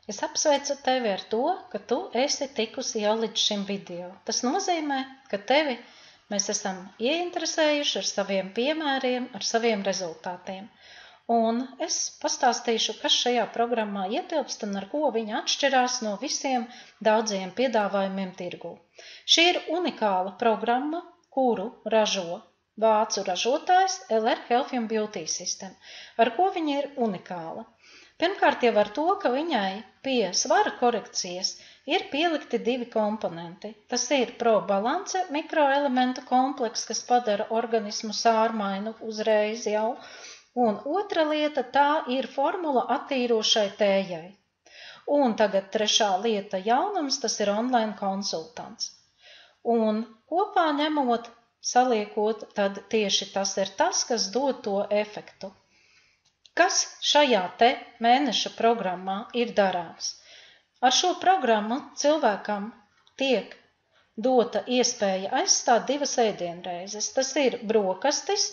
Es apsveicu tevi ar to, ka tu esi tikusi jau līdz šim video. Tas nozīmē, ka tevi mēs esam ieinteresējuši ar saviem piemēriem, ar saviem rezultātiem. Un es pastāstīšu, kas šajā programmā ietilpst un ar ko viņa atšķirās no visiem daudziem piedāvājumiem tirgū. Šī ir unikāla programma, kuru ražo vācu ražotājs LR Health & Beauty System. Ar ko viņa ir unikāla? Pirmkārt jau ar to, ka viņai pie svara korekcijas ir pielikti divi komponenti. Tas ir ProBalance mikroelementu kompleks, kas padara organismu sārmainu uzreiz jau, un otra lieta tā ir formula attīrošai tējai. Un tagad trešā lieta jaunums, tas ir online konsultants. Un kopā ņemot, saliekot, tad tieši tas ir tas, kas dod to efektu. Kas šajā te mēneša programmā ir darāms? Ar šo programmu cilvēkam tiek dota iespēja aizstāt divas ēdienreizes. Tas ir brokastis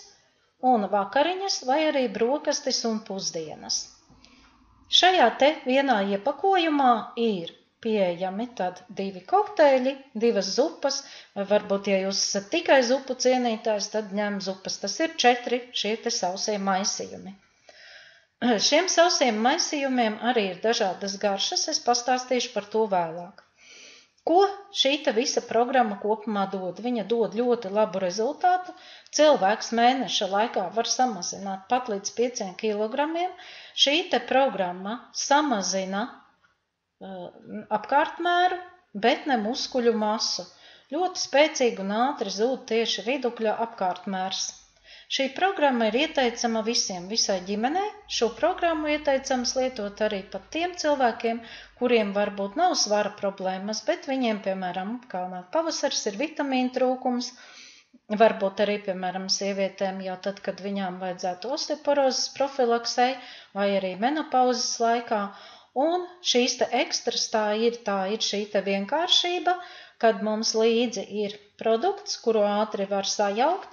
un vakariņas, vai arī brokastis un pusdienas. Šajā te vienā iepakojumā ir pieejami tad divi kokteļi, divas zupas, vai varbūt, ja jūs esat tikai zupu cienītājs, tad ņem zupas. Tas ir 4 šie te sausie maisījumi. Šiem sausiem maisījumiem arī ir dažādas garšas, es pastāstīšu par to vēlāk. Ko šī visa programma kopumā dod? Viņa dod ļoti labu rezultātu. Cilvēks mēneša laikā var samazināt pat līdz 5 kilogramiem. Šī programma samazina apkārtmēru, bet ne muskuļu masu. Ļoti spēcīgi un ātri zūd tieši vidukļa apkārtmērs. Šī programma ir ieteicama visiem, visai ģimenei. Šo programmu ieteicams lietot arī pat tiem cilvēkiem, kuriem varbūt nav svara problēmas, bet viņiem, piemēram, kā nāk pavasars, ir vitamīnu trūkums, varbūt arī, piemēram, sievietēm jau tad, kad viņām vajadzētu osteoporozes profilaksei vai arī menopauzes laikā. Un šīs te ekstras tā ir šī te vienkāršība, kad mums līdzi ir produkts, kuru ātri var sajaukt.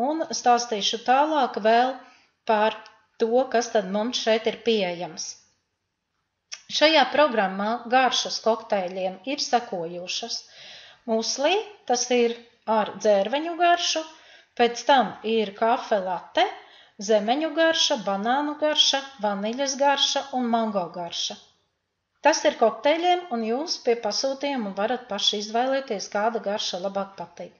Un stāstīšu tālāk vēl par to, kas tad mums šeit ir pieejams. Šajā programmā garšas kokteļiem ir sekojošas. Musli, tas ir ar dzērveņu garšu, pēc tam ir kafe latte, zemeņu garša, banānu garša, vaniļas garša un mango garša. Tas ir kokteļiem, un jūs pie pasūtījuma varat paši izvēlēties, kāda garša labāk patīk.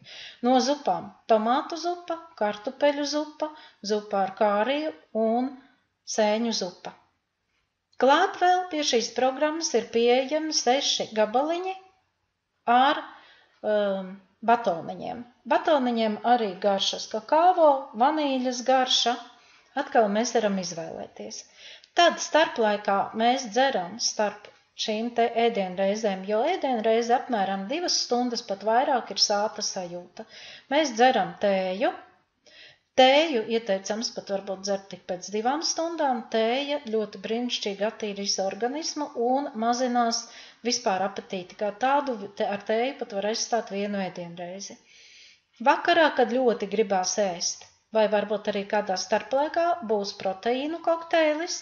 No zupām tomātu zupa, kartupeļu zupa, zupa ar kāriju un sēņu zupa. Klāt vēl pie šīs programmas ir pieejami 6 gabaliņi ar batoniņiem. Batoniņiem arī garšas kakāvo, vanīļas garša, atkal mēs varam izvēlēties. Tad starplaikā mēs dzeram starp šīm te ēdienreizēm, jo ēdienreize apmēram 2 stundas, pat vairāk ir sāta sajūta. Mēs dzeram tēju. Tēju ieteicams pat varbūt dzert tik pēc 2 stundām. Tēja ļoti brīnišķīgi attīrīs organismu un mazinās vispār apetīti. Kā tādu ar tēju pat var aizstāt 1 ēdienreizi. Vakarā, kad ļoti gribās ēst, vai varbūt arī kādā starplaikā būs proteīnu kokteilis.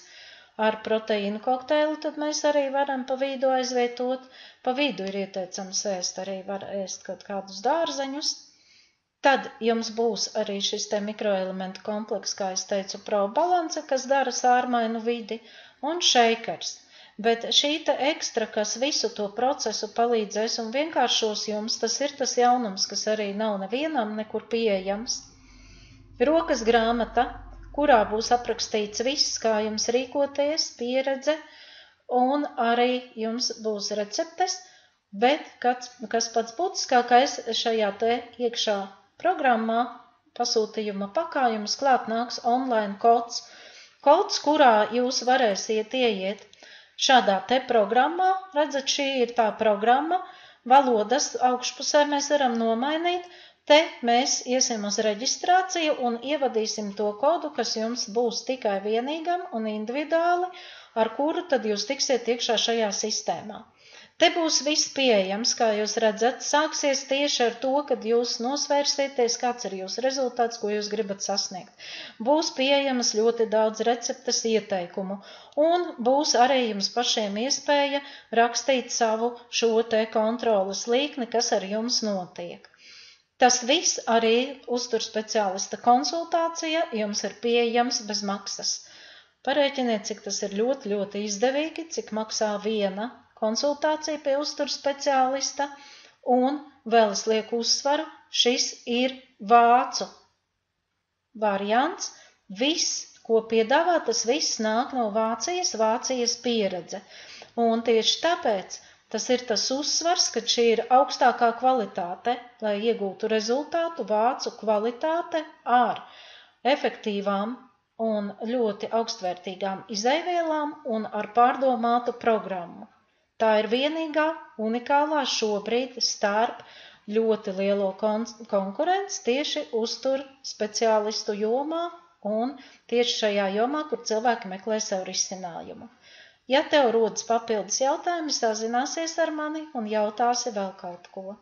Ar proteīnu kokteili tad mēs arī varam pa vidu aizvietot. Pa vidu ir ieteicams ēst, arī var ēst kaut kādus dārzeņus. Tad jums būs arī šis te mikroelementu kompleks, kā es teicu, ProBalance, kas dara sārmainu vidi, un šeikers. Bet šī te ekstra, kas visu to procesu palīdzēs un vienkāršos jums, tas ir tas jaunums, kas arī nav nevienam nekur pieejams. Rokas grāmata, kurā būs aprakstīts viss, kā jums rīkoties, pieredze, un arī jums būs receptes, bet kas pats būtiskākais šajā te iekšā programmā pasūtījuma pakā jums klāt nāks online kods. Kods, kurā jūs varēsiet ieiet šādā te programmā, redzat, šī ir tā programma, valodas augšpusē mēs varam nomainīt. Te mēs iesim uz reģistrāciju un ievadīsim to kodu, kas jums būs tikai vienīgam un individuāli, ar kuru tad jūs tiksiet iekšā šajā sistēmā. Te būs viss pieejams, kā jūs redzat, sāksies tieši ar to, kad jūs nosvērsieties, kāds ir jūsu rezultāts, ko jūs gribat sasniegt. Būs pieejamas ļoti daudz receptes ieteikumu, un būs arī jums pašiem iespēja rakstīt savu šo te kontroles līkni, kas ar jums notiek. Tas viss arī uzturspeciālista konsultācija jums ir pieejams bez maksas. Parēķiniet, cik tas ir ļoti, ļoti izdevīgi, cik maksā viena konsultācija pie uzturspeciālista, un vēl es lieku uzsvaru, šis ir vācu variants. Viss, ko piedāvā, tas viss nāk no Vācijas pieredze. Un tieši tāpēc tas ir tas uzsvars, ka šī ir augstākā kvalitāte, lai iegūtu rezultātu, vācu kvalitāte ar efektīvām un ļoti augstvērtīgām izaivielām un ar pārdomātu programmu. Tā ir vienīgā unikālā šobrīd starp ļoti lielo konkurenci tieši uztur speciālistu jomā un tieši šajā jomā, kur cilvēki meklē sev risinājumu. Ja tev rodas papildus jautājumi, sazināsies ar mani un jautāsi vēl kaut ko.